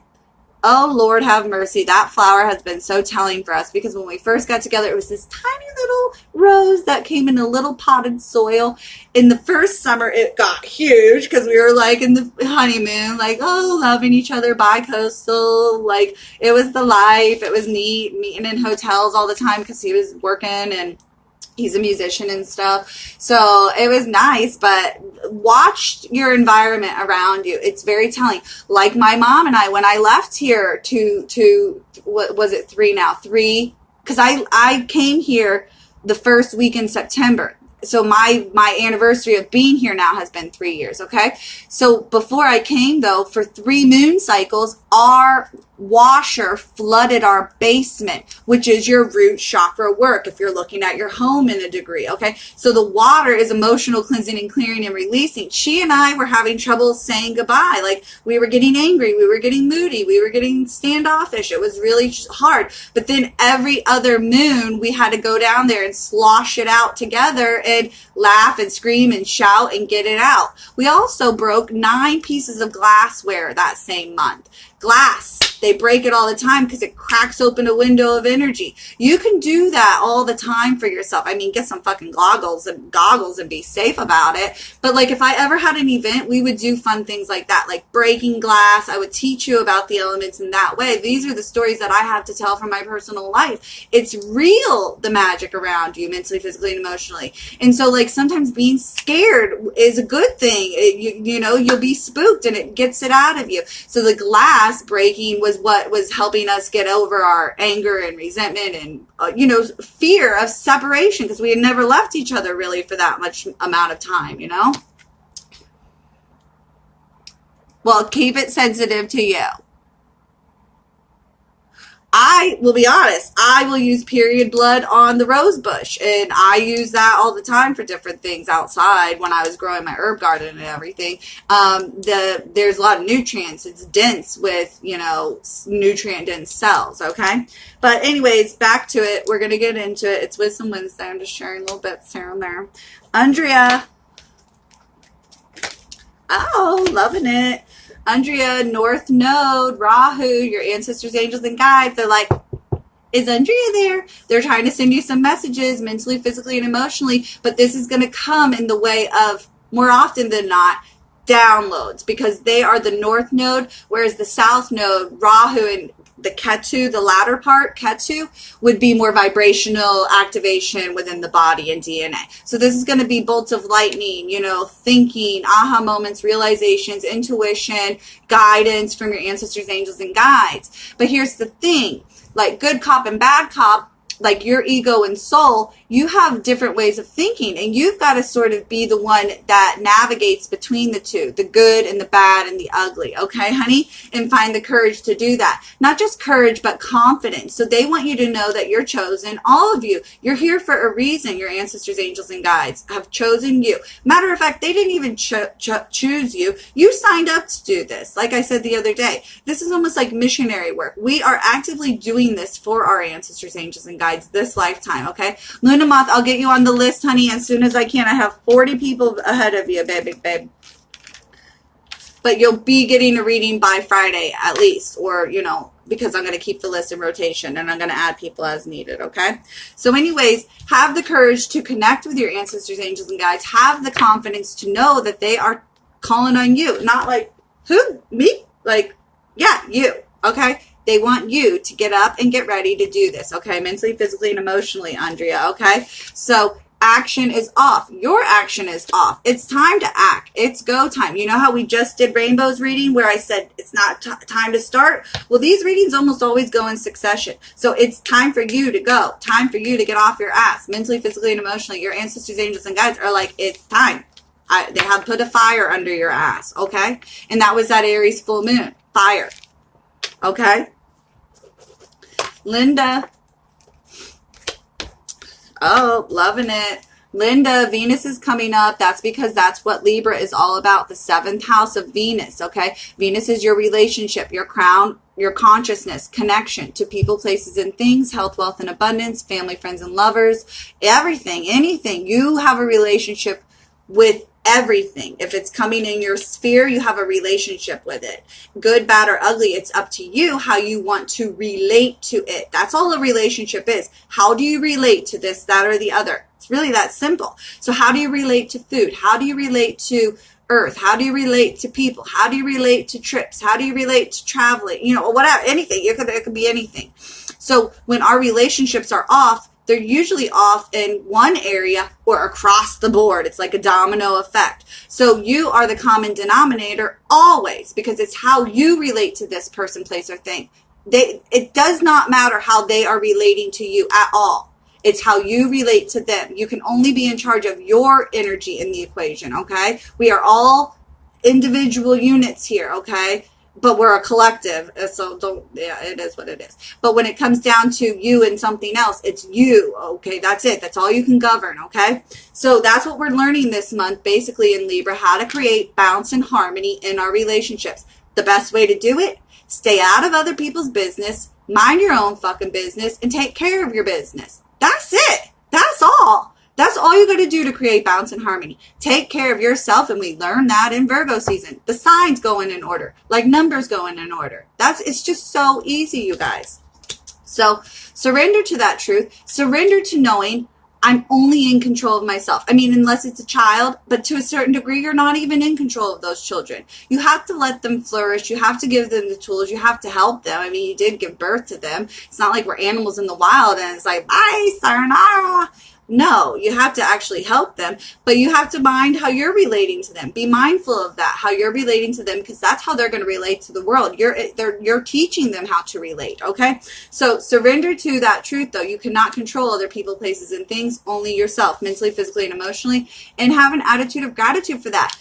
Oh, Lord have mercy. That flower has been so telling for us, because when we first got together, it was this tiny little rose that came in a little potted soil. In the first summer, it got huge because we were like in the honeymoon, like, oh, loving each other, bi-coastal. Like, it was the life. It was neat, meeting in hotels all the time because he was working, and He's a musician and stuff. So it was nice, but watch your environment around you. It's very telling. Like my mom and I, when I left here to what was it, because I came here the first week in September. So my anniversary of being here now has been 3 years, okay? So before I came, though, for 3 moon cycles, our washer flooded our basement, which is your root chakra work if you're looking at your home in a degree, okay? So the water is emotional cleansing and clearing and releasing. She and I were having trouble saying goodbye. Like, we were getting angry, we were getting moody, we were getting standoffish. It was really hard. But then every other moon, we had to go down there and slosh it out together and laugh and scream and shout and get it out. We also broke 9 pieces of glassware that same month. Glass, they break it all the time because it cracks open a window of energy. You can do that all the time for yourself. I mean, get some fucking goggles and be safe about it. But like, if I ever had an event, we would do fun things like that, like breaking glass. I would teach you about the elements in that way. These are the stories that I have to tell from my personal life. It's real, the magic around you, mentally, physically, and emotionally. And so, like, sometimes being scared is a good thing. You know, you'll be spooked and it gets it out of you. So the glass breaking was what was helping us get over our anger and resentment and, you know, fear of separation, because we had never left each other really for that much amount of time, you know? Well, keep it sensitive to you. I will be honest, I will use period blood on the rose bush, and I use that all the time for different things outside when I was growing my herb garden and everything. There's a lot of nutrients. It's dense with, you know, nutrient dense cells, okay? But anyways, back to it. We're going to get into it. It's Wisdom Wednesday. I'm just sharing little bits here and there. Andrea. Oh, loving it. Andrea, North Node, Rahu, your ancestors, angels, and guides. They're like, is Andrea there? They're trying to send you some messages mentally, physically, and emotionally, but this is going to come in the way of, more often than not, downloads, because they are the North Node, whereas the South Node, Rahu, and the Ketu, the latter part, Ketu, would be more vibrational activation within the body and DNA. So this is going to be bolts of lightning, you know, thinking, aha moments, realizations, intuition, guidance from your ancestors, angels, and guides. But here's the thing, like good cop and bad cop, like your ego and soul, you have different ways of thinking, and you've got to sort of be the one that navigates between the two, the good and the bad and the ugly, okay, honey? And find the courage to do that. Not just courage, but confidence. So they want you to know that you're chosen, all of you. You're here for a reason. Your ancestors, angels, and guides have chosen you. Matter of fact, they didn't even choose you. You signed up to do this. Like I said the other day, this is almost like missionary work. We are actively doing this for our ancestors, angels, and guides this lifetime, okay? Luna Moth, I'll get you on the list, honey, as soon as I can. I have 40 people ahead of you, babe. But you'll be getting a reading by Friday at least, or, you know, because I'm going to keep the list in rotation and I'm going to add people as needed, okay? So anyways, have the courage to connect with your ancestors, angels, and guides. Have the confidence to know that they are calling on you. Not like, who? Me? Like, yeah, you, okay? They want you to get up and get ready to do this, okay? Mentally, physically, and emotionally, Andrea, okay? So action is off. Your action is off. It's time to act. It's go time. You know how we just did Rainbow's reading where I said it's not time to start? Well, these readings almost always go in succession. So it's time for you to go. Time for you to get off your ass. Mentally, physically, and emotionally. Your ancestors, angels, and guides are like, it's time. They have put a fire under your ass, okay? And that was that Aries full moon. Fire. Okay? Linda. Oh, loving it. Linda, Venus is coming up. That's because that's what Libra is all about. The 7th house of Venus, okay? Venus is your relationship, your crown, your consciousness, connection to people, places, and things, health, wealth, and abundance, family, friends, and lovers, everything, anything. You have a relationship with everything. If it's coming in your sphere, you have a relationship with it. Good, bad, or ugly, it's up to you how you want to relate to it. That's all a relationship is. How do you relate to this, that, or the other? It's really that simple. So how do you relate to food? How do you relate to earth? How do you relate to people? How do you relate to trips? How do you relate to traveling? You know, whatever, anything. It could be anything. So when our relationships are off, they're usually off in one area or across the board. It's like a domino effect. So you are the common denominator always, because it's how you relate to this person, place, or thing. It does not matter how they are relating to you at all. It's how you relate to them. You can only be in charge of your energy in the equation, okay? We are all individual units here, okay? But we're a collective, so it is what it is. But when it comes down to you and something else, it's you, okay? That's it. That's all you can govern, okay? So that's what we're learning this month, basically in Libra, how to create balance and harmony in our relationships. The best way to do it, stay out of other people's business, mind your own fucking business, and take care of your business. That's it. That's all. That's all you got to do to create balance and harmony. Take care of yourself, and we learn that in Virgo season. The signs going in order, like numbers going in order. It's just so easy, you guys. So surrender to that truth. Surrender to knowing I'm only in control of myself. I mean, unless it's a child, but to a certain degree, you're not even in control of those children. You have to let them flourish. You have to give them the tools. You have to help them. I mean, you did give birth to them. It's not like we're animals in the wild and it's like, bye, sayonara. No, you have to actually help them, but you have to mind how you're relating to them. Be mindful of that, how you're relating to them, because that's how they're going to relate to the world. You're teaching them how to relate, okay? So surrender to that truth, though. You cannot control other people, places, and things, only yourself, mentally, physically, and emotionally, and have an attitude of gratitude for that.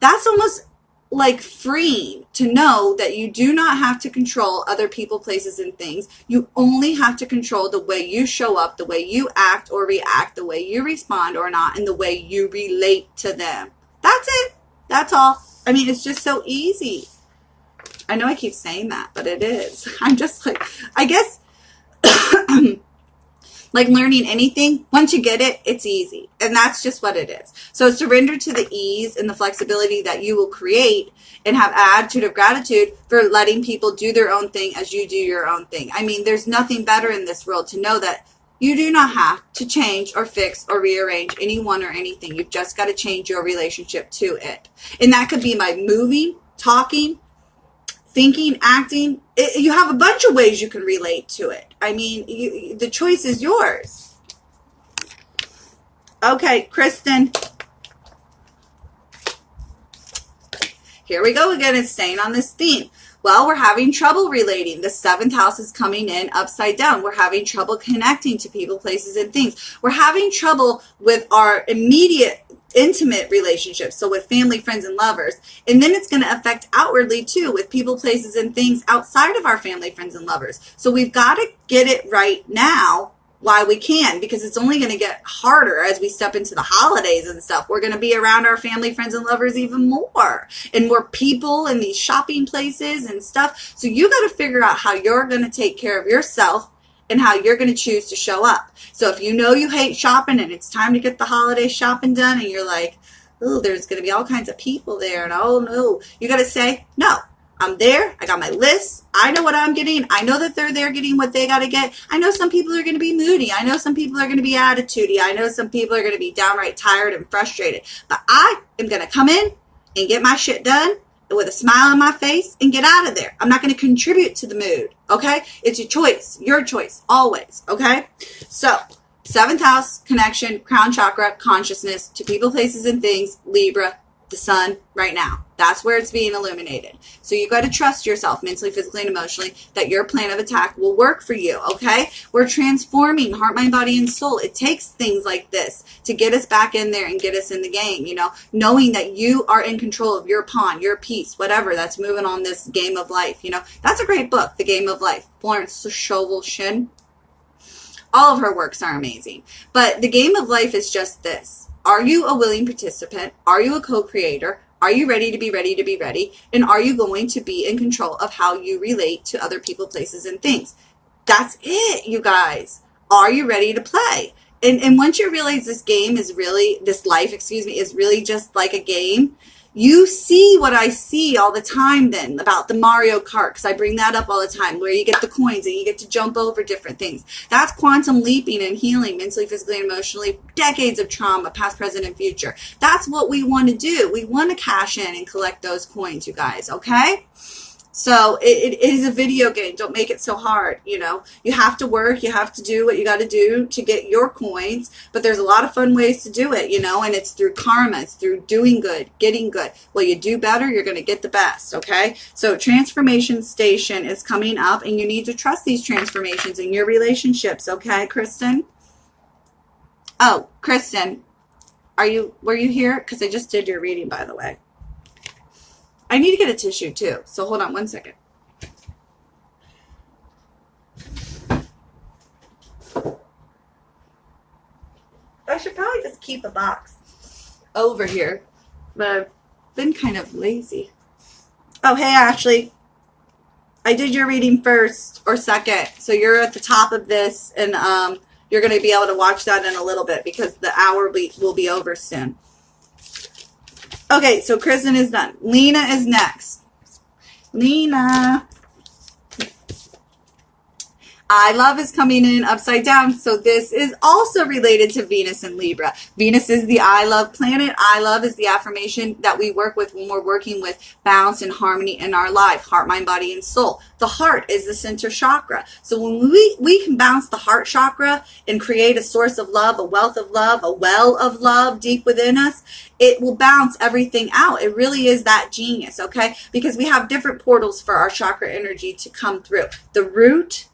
That's almost like freeing to know that you do not have to control other people, places, and things. You only have to control the way you show up, the way you act or react, the way you respond or not, and the way you relate to them. That's it. That's all. I mean, it's just so easy. I know I keep saying that, but it is. I'm just like, I guess, like learning anything, once you get it, it's easy. And that's just what it is. So surrender to the ease and the flexibility that you will create, and have an attitude of gratitude for letting people do their own thing as you do your own thing. I mean, there's nothing better in this world to know that you do not have to change or fix or rearrange anyone or anything. You've just got to change your relationship to it. And that could be by moving, talking, thinking, acting. You have a bunch of ways you can relate to it. I mean, the choice is yours. Okay, Kristen. Here we go again. It's staying on this theme. Well, we're having trouble relating. The 7th house is coming in upside down. We're having trouble connecting to people, places, and things. We're having trouble with our immediate intimate relationships, so with family, friends, and lovers. And then it's going to affect outwardly too, with people, places, and things outside of our family, friends, and lovers. So we've got to get it right now while we can, because it's only going to get harder as we step into the holidays and stuff. We're going to be around our family, friends, and lovers even more, and more people in these shopping places and stuff. So you got to figure out how you're going to take care of yourself and how you're going to choose to show up. So if you know you hate shopping and it's time to get the holiday shopping done, and you're like, oh, there's going to be all kinds of people there, and oh no, you got to say, no, I'm there. I got my list. I know what I'm getting. I know that they're there getting what they got to get. I know some people are going to be moody. I know some people are going to be attitudey. I know some people are going to be downright tired and frustrated. But I am going to come in and get my shit done with a smile on my face and get out of there. I'm not going to contribute to the mood, okay? It's your choice, always, okay? So, 7th house, connection, crown chakra, consciousness, to people, places, and things, Libra, the sun, right now. That's where it's being illuminated. So you got to trust yourself mentally, physically, and emotionally that your plan of attack will work for you, okay? We're transforming heart, mind, body, and soul. It takes things like this to get us back in there and get us in the game, you know, knowing that you are in control of your pawn, your piece, whatever that's moving on this game of life, you know. That's a great book, The Game of Life. Florence Scovel Shinn. All of her works are amazing. But the game of life is just this. Are you a willing participant? Are you a co-creator? Are you ready to be ready to be ready? And are you going to be in control of how you relate to other people, places, and things? That's it, you guys. Are you ready to play? And once you realize this life is really just like a game, you see what I see all the time then about the Mario Kart, because I bring that up all the time, where you get the coins and you get to jump over different things. That's quantum leaping and healing mentally, physically, and emotionally. Decades of trauma, past, present, and future. That's what we want to do. We want to cash in and collect those coins, you guys, okay? So it is a video game. Don't make it so hard. You know, you have to work, you have to do what you got to do to get your coins, but there's a lot of fun ways to do it, you know, and it's through karma, it's through doing good, getting good. Well, you do better, you're going to get the best, okay? So transformation station is coming up, and you need to trust these transformations in your relationships, okay, Kristen? Oh, Kristen, were you here? Because I just did your reading, by the way. I need to get a tissue too, so hold on one second. I should probably just keep a box over here, but I've been kind of lazy. Oh, hey, Ashley. I did your reading first or second, so you're at the top of this, and you're going to be able to watch that in a little bit because the hour will be over soon. Okay, so Kristen is done. Lena is next. Lena. I love is coming in upside down. So this is also related to Venus and Libra. Venus is the I love planet. I love is the affirmation that we work with when we're working with balance and harmony in our life. Heart, mind, body, and soul. The heart is the center chakra. So when we can balance the heart chakra and create a source of love, a wealth of love, a well of love deep within us, it will balance everything out. It really is that genius, okay? Because we have different portals for our chakra energy to come through. The root,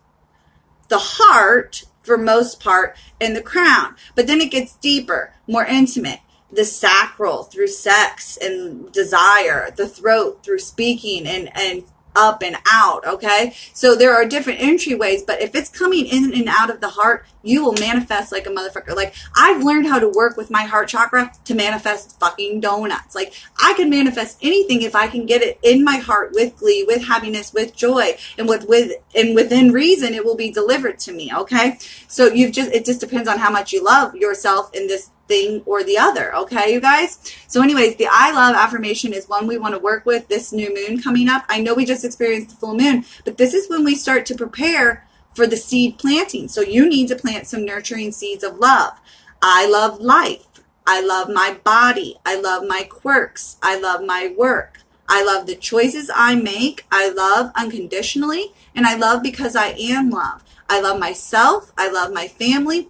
the heart, for most part, and the crown. But then it gets deeper, more intimate. The sacral through sex and desire. The throat through speaking and up and out, okay? So there are different entryways, but if it's coming in and out of the heart, you will manifest like a motherfucker. Like, I've learned how to work with my heart chakra to manifest fucking donuts. Like, I can manifest anything if I can get it in my heart with glee, with happiness, with joy, and within reason, it will be delivered to me, okay? So it just depends on how much you love yourself in this thing or the other, okay, you guys? So anyways, the I love affirmation is one we want to work with this new moon coming up. I know we just experienced the full moon, but this is when we start to prepare for the seed planting. So you need to plant some nurturing seeds of love. I love life. I love my body. I love my quirks. I love my work. I love the choices I make. I love unconditionally, and I love because I am love. I love myself. I love my family.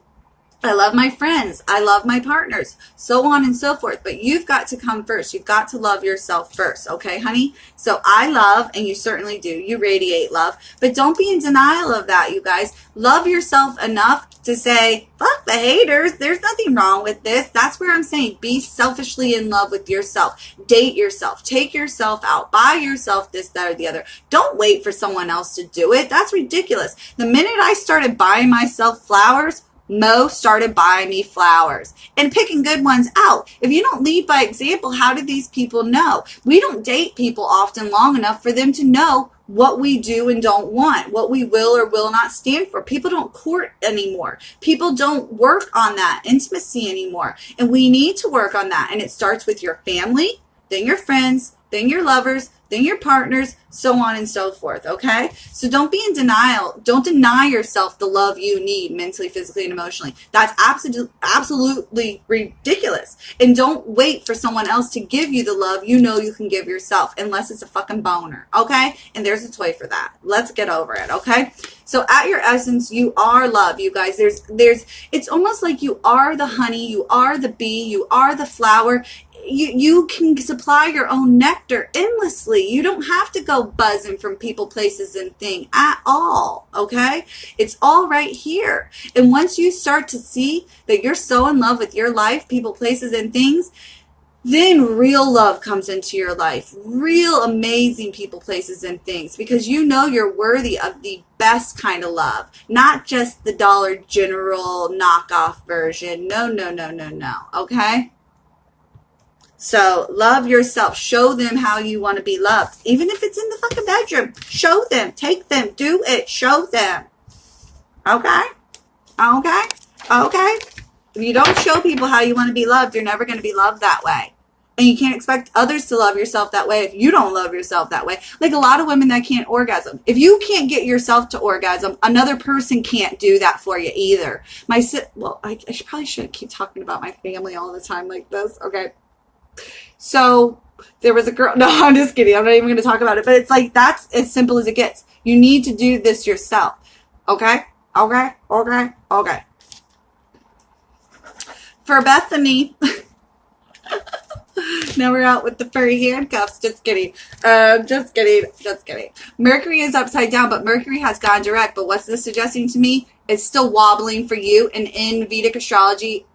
I love my friends. I love my partners, so on and so forth. But you've got to come first. You've got to love yourself first. Okay, honey? So I love, and you certainly do. You radiate love. But don't be in denial of that, you guys. Love yourself enough to say, fuck the haters. There's nothing wrong with this. That's where I'm saying be selfishly in love with yourself. Date yourself. Take yourself out. Buy yourself this, that, or the other. Don't wait for someone else to do it. That's ridiculous. The minute I started buying myself flowers, Mo started buying me flowers and picking good ones out. If you don't lead by example, how do these people know? We don't date people often long enough for them to know what we do and don't want, what we will or will not stand for. People don't court anymore. People don't work on that intimacy anymore. And we need to work on that. And it starts with your family, then your friends, then your lovers, then your partners, so on and so forth, okay? So don't be in denial. Don't deny yourself the love you need mentally, physically, and emotionally. That's absolutely ridiculous. And don't wait for someone else to give you the love you know you can give yourself, unless it's a fucking boner, okay? And there's a toy for that. Let's get over it, okay? So at your essence, you are love, you guys. It's almost like you are the honey, you are the bee, you are the flower. You can supply your own nectar endlessly. You don't have to go buzzing from people, places, and things at all, okay? It's all right here. And once you start to see that you're so in love with your life, people, places, and things, then real love comes into your life. Real amazing people, places, and things. Because you know you're worthy of the best kind of love. Not just the Dollar General knockoff version. No, no, no, no, no. Okay? So love yourself. Show them how you want to be loved. Even if it's in the fucking bedroom. Show them. Take them. Do it. Show them. Okay? Okay? Okay? If you don't show people how you want to be loved, you're never going to be loved that way. And you can't expect others to love yourself that way if you don't love yourself that way. Like a lot of women that can't orgasm. If you can't get yourself to orgasm, another person can't do that for you either. I probably shouldn't keep talking about my family all the time like this. Okay. So There was a girl. No, I'm just kidding. I'm not even going to talk about it. But it's like, that's as simple as it gets. You need to do this yourself. Okay? Okay? Okay? Okay. For Bethany, now we're out with the furry handcuffs. Just kidding. Just kidding. Just kidding. Mercury is upside down, but Mercury has gone direct. But what's this suggesting to me? It's still wobbling for you. And in Vedic astrology,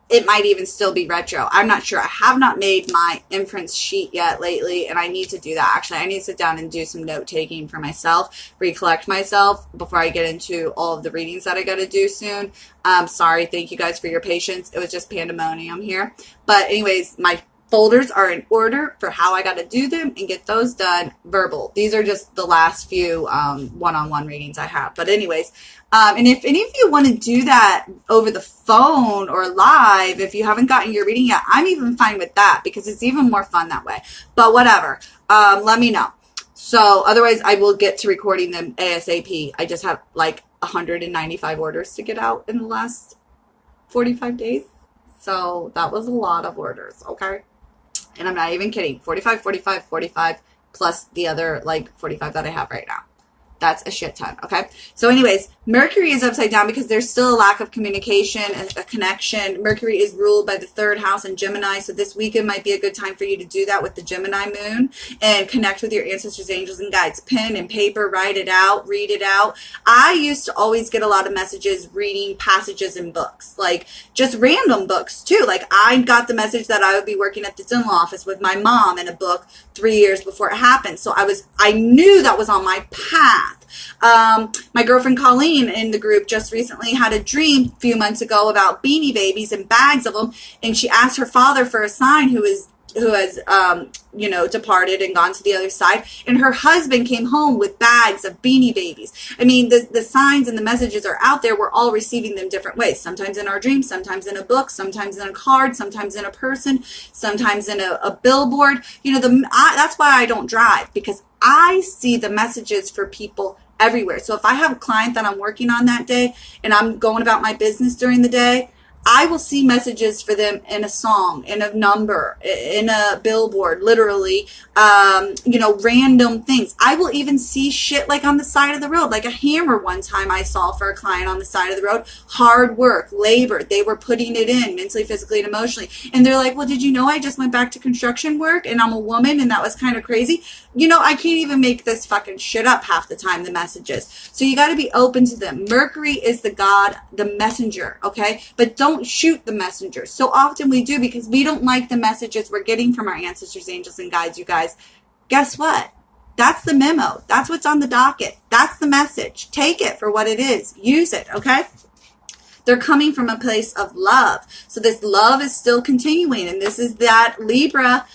it might even still be retro. I'm not sure. I have not made my inference sheet yet lately, and I need to do that. Actually, I need to sit down and do some note taking for myself, recollect myself before I get into all of the readings that I got to do soon. Sorry. Thank you guys for your patience. It was just pandemonium here. But anyways, my folders are in order for how I got to do them and get those done verbal. These are just the last few one-on-one readings I have. But anyways, and if any of you want to do that over the phone or live, if you haven't gotten your reading yet, I'm even fine with that because it's even more fun that way. But whatever, let me know. So otherwise, I will get to recording them ASAP. I just have like 195 orders to get out in the last 45 days. So that was a lot of orders, okay? And I'm not even kidding. 45, 45, 45, plus the other like 45 that I have right now. That's a shit ton, okay? So anyways, Mercury is upside down because there's still a lack of communication and a connection. Mercury is ruled by the third house in Gemini, so this weekend might be a good time for you to do that with the Gemini moon and connect with your ancestors, angels, and guides. Pen and paper, write it out, read it out. I used to always get a lot of messages reading passages in books, like just random books too. Like I got the message that I would be working at the dental office with my mom in a book 3 years before it happened. So I knew that was on my path. My girlfriend Colleen in the group just recently had a dream a few months ago about Beanie Babies and bags of them, and she asked her father for a sign who has departed and gone to the other side, and her husband came home with bags of Beanie Babies. I mean, the signs and the messages are out there. We're all receiving them different ways, sometimes in our dreams, sometimes in a book, sometimes in a card, sometimes in a person, sometimes in a billboard. That's why I don't drive, because I see the messages for people everywhere. So if I have a client that I'm working on that day and I'm going about my business during the day, I will see messages for them in a song, in a number, in a billboard, literally, random things. I will even see shit like on the side of the road, like a hammer one time I saw for a client on the side of the road. Hard work, labor. They were putting it in mentally, physically, and emotionally. And they're like, well, did you know I just went back to construction work and I'm a woman and that was kind of crazy? I can't even make this fucking shit up half the time, the messages. So you got to be open to them. Mercury is the god, the messenger, okay? But don't shoot the messenger. So often we do because we don't like the messages we're getting from our ancestors, angels, and guides, you guys. Guess what? That's the memo. That's what's on the docket. That's the message. Take it for what it is. Use it, okay? They're coming from a place of love. So this love is still continuing. And this is that Libra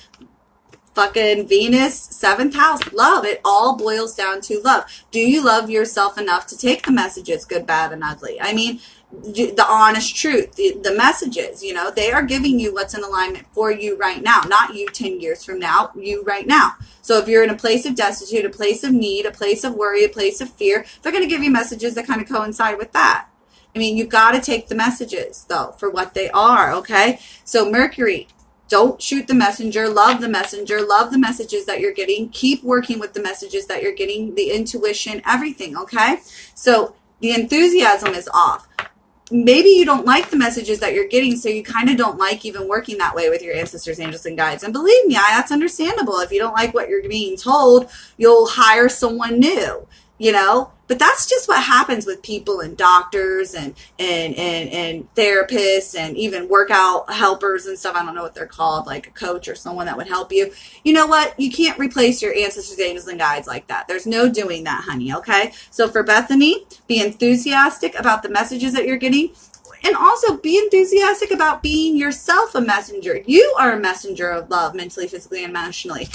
fucking Venus, 7th house, love. It all boils down to love. Do you love yourself enough to take the messages, good, bad, and ugly? I mean, the honest truth, the messages, they are giving you what's in alignment for you right now, not you 10 years from now, you right now. So if you're in a place of destitute, a place of need, a place of worry, a place of fear, they're going to give you messages that kind of coincide with that. I mean, you got to take the messages, though, for what they are, okay? So Mercury, don't shoot the messenger. Love the messenger. Love the messages that you're getting. Keep working with the messages that you're getting, the intuition, everything, okay? So the enthusiasm is off. Maybe you don't like the messages that you're getting, so you kind of don't like even working that way with your ancestors, angels, and guides. And believe me, that's understandable. If you don't like what you're being told, you'll hire someone new, But that's just what happens with people and doctors and therapists and even workout helpers and stuff. I don't know what they're called, like a coach or someone that would help you. You know what? You can't replace your ancestors, angels, and guides like that. There's no doing that, honey, okay? So for Bethany, be enthusiastic about the messages that you're getting. And also be enthusiastic about being yourself a messenger. You are a messenger of love, mentally, physically, and emotionally.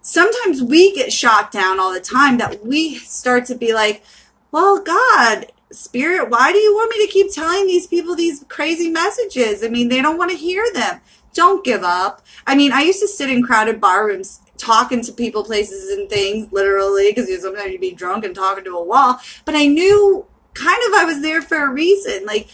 Sometimes we get shot down all the time that we start to be like, well, God, Spirit, why do you want me to keep telling these people these crazy messages? I mean, they don't want to hear them. Don't give up. I mean, I used to sit in crowded bar rooms talking to people, places, and things, literally, because sometimes you'd be drunk and talking to a wall. But I knew kind of I was there for a reason. Like,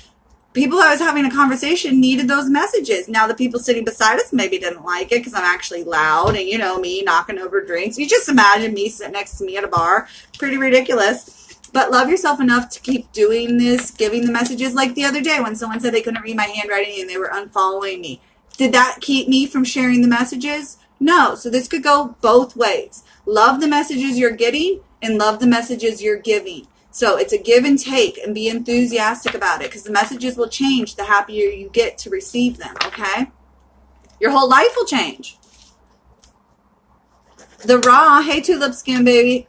people I was having a conversation needed those messages. Now the people sitting beside us maybe didn't like it because I'm actually loud and, you know, me knocking over drinks. You just imagine me sitting next to me at a bar. Pretty ridiculous. But love yourself enough to keep doing this, giving the messages. Like the other day when someone said they couldn't read my handwriting and they were unfollowing me. Did that keep me from sharing the messages? No. So this could go both ways. Love the messages you're getting and love the messages you're giving. So it's a give and take, and be enthusiastic about it because the messages will change the happier you get to receive them, okay? Your whole life will change. The Raw, hey Tulip Skin Baby.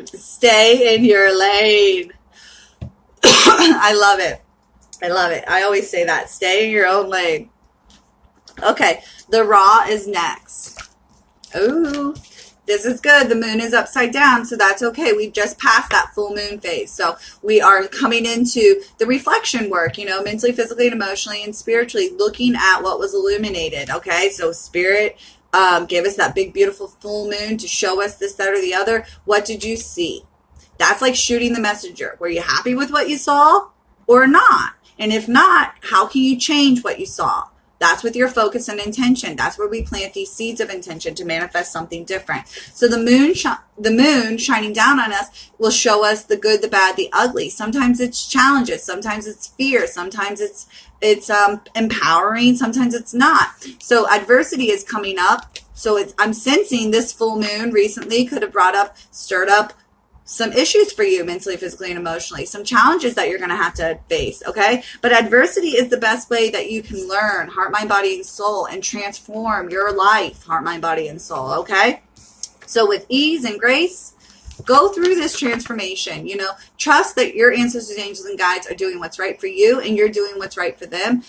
Stay in your lane. I love it. I love it. I always say that. Stay in your own lane. Okay, the Raw is next. Ooh, this is good. The moon is upside down, so that's okay. We've just passed that full moon phase. So we are coming into the reflection work, you know, mentally, physically, and emotionally, and spiritually, looking at what was illuminated, okay? So Spirit gave us that big, beautiful full moon to show us this, that, or the other. What did you see? That's like shooting the messenger. Were you happy with what you saw or not? And if not, how can you change what you saw? That's with your focus and intention. That's where we plant these seeds of intention to manifest something different. So the moon shining down on us will show us the good, the bad, the ugly. Sometimes it's challenges. Sometimes it's fear. Sometimes it's empowering. Sometimes it's not. So adversity is coming up. So I'm sensing this full moon recently could have stirred up some issues for you mentally, physically, and emotionally, some challenges that you're going to have to face, okay? But adversity is the best way that you can learn heart, mind, body, and soul and transform your life, heart, mind, body, and soul, okay? So with ease and grace, go through this transformation, you know, trust that your ancestors, angels, and guides are doing what's right for you and you're doing what's right for them.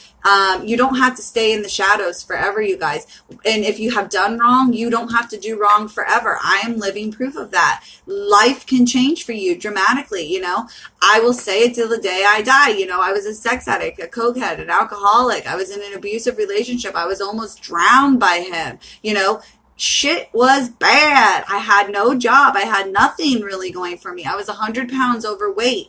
You don't have to stay in the shadows forever, you guys. And if you have done wrong, you don't have to do wrong forever. I am living proof of that. Life can change for you dramatically, you know. I will say it till the day I die. You know, I was a sex addict, a cokehead, an alcoholic. I was in an abusive relationship. I was almost drowned by him, you know. Shit was bad. I had no job. I had nothing really going for me. I was 100 pounds overweight.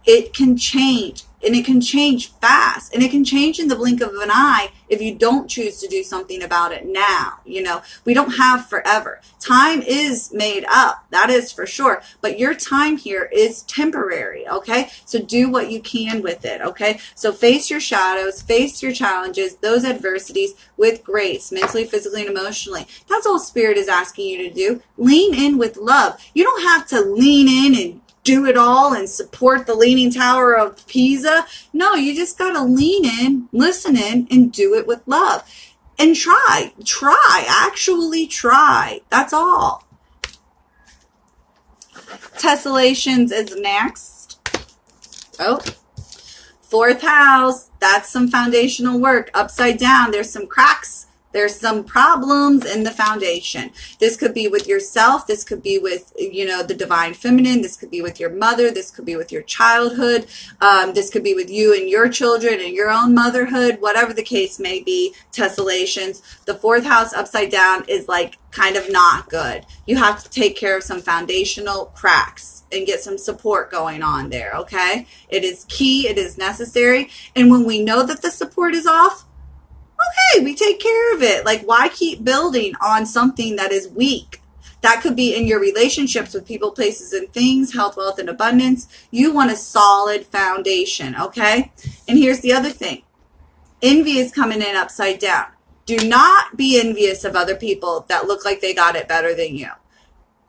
It can change, and it can change fast, and it can change in the blink of an eye if you don't choose to do something about it now. You know, we don't have forever. Time is made up, that is for sure, but your time here is temporary, okay? So do what you can with it, okay? So face your shadows, face your challenges, those adversities with grace, mentally, physically, and emotionally. That's all Spirit is asking you to do. Lean in with love. You don't have to lean in and do it all and support the Leaning Tower of Pisa. No, you just got to lean in, listen in, and do it with love. And actually try. That's all. Tessellations is next. Oh, fourth house. That's some foundational work. Upside down, there's some cracks. There's some problems in the foundation. This could be with yourself. This could be with, you know, the divine feminine. This could be with your mother. This could be with your childhood. This could be with you and your children and your own motherhood, whatever the case may be. Tessellations. The fourth house upside down is like kind of not good. You have to take care of some foundational cracks and get some support going on there, okay? It is key. It is necessary. And when we know that the support is off, okay, we take care of it. Like, why keep building on something that is weak? That could be in your relationships with people, places, and things, health, wealth, and abundance. You want a solid foundation, okay? And here's the other thing. Envy is coming in upside down. Do not be envious of other people that look like they got it better than you.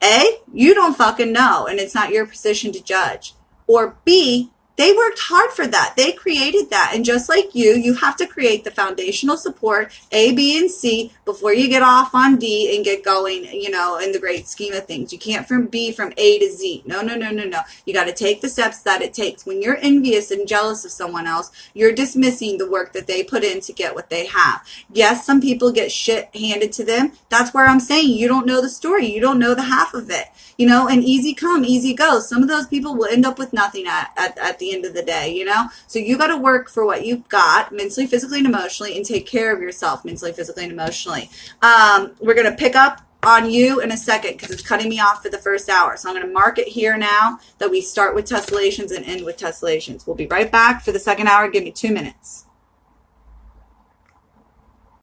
A, you don't fucking know, and it's not your position to judge. Or B, they worked hard for that. They created that. And just like you have to create the foundational support, A, B, and C, before you get off on D and get going, you know, in the great scheme of things. You can't be from A to Z. No. You got to take the steps that it takes. When you're envious and jealous of someone else, you're dismissing the work that they put in to get what they have. Yes, some people get shit handed to them. That's where I'm saying you don't know the story. You don't know the half of it. You know, and easy come, easy go. Some of those people will end up with nothing at the end of the day, you know? So you got to work for what you've got mentally, physically, and emotionally, and take care of yourself mentally, physically, and emotionally. We're going to pick up on you in a second because it's cutting me off for the first hour. So I'm going to mark it here now that we start with tessellations and end with tessellations. We'll be right back for the second hour. Give me 2 minutes.